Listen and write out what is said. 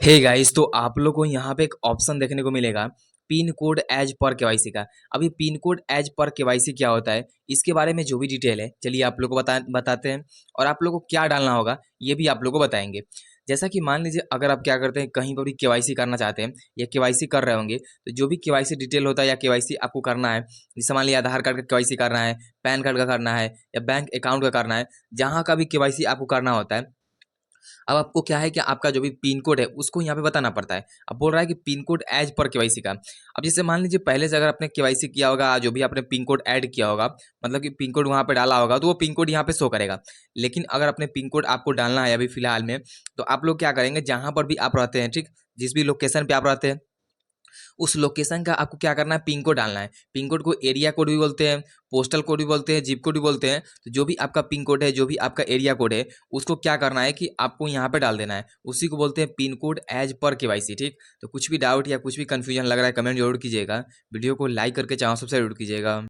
Hey guys, तो आप लोग को यहाँ पे एक ऑप्शन देखने को मिलेगा पिन कोड एज पर केवाईसी का। अब ये पिन कोड एज पर केवाईसी क्या होता है, इसके बारे में जो भी डिटेल है चलिए आप लोग को बताते हैं और आप लोग को क्या डालना होगा ये भी आप लोग को बताएंगे। जैसा कि मान लीजिए अगर आप क्या करते हैं कहीं पर भी केवाईसी करना चाहते हैं या केवाईसी कर रहे होंगे तो जो भी केवाईसी डिटेल होता है या केवाईसी आपको करना है, जैसे मान लीजिए आधार कार्ड का केवाईसी करना है, पैन कार्ड का करना है या बैंक अकाउंट का करना है, जहाँ का भी केवाईसी आपको करना होता है। अब आपको क्या है कि आपका जो भी पिन कोड है उसको यहाँ पे बताना पड़ता है। अब बोल रहा है कि पिन कोड एज पर केवाईसी का। अब जैसे मान लीजिए पहले से अगर आपने केवाईसी किया होगा, जो भी आपने पिन कोड ऐड किया होगा, मतलब कि पिन कोड वहाँ पे डाला होगा तो वो पिन कोड यहाँ पे शो करेगा। लेकिन अगर अपने पिन कोड आपको डालना है अभी फिलहाल में, तो आप लोग क्या करेंगे, जहाँ पर भी आप रहते हैं, ठीक, जिस भी लोकेशन पे आप रहते हैं उस लोकेशन का आपको क्या करना है, पिन कोड डालना है। पिन कोड को एरिया कोड भी बोलते हैं, पोस्टल कोड भी बोलते हैं, जिप कोड भी बोलते हैं। तो जो भी आपका पिन कोड है, जो भी आपका एरिया कोड है, उसको क्या करना है कि आपको यहाँ पे डाल देना है। उसी को बोलते हैं पिन कोड एज पर केवाईसी, ठीक। तो कुछ भी डाउट या कुछ भी कंफ्यूजन लग रहा है कमेंट जरूर कीजिएगा। वीडियो को लाइक करके चैनल सब्सक्राइब जरूर कीजिएगा।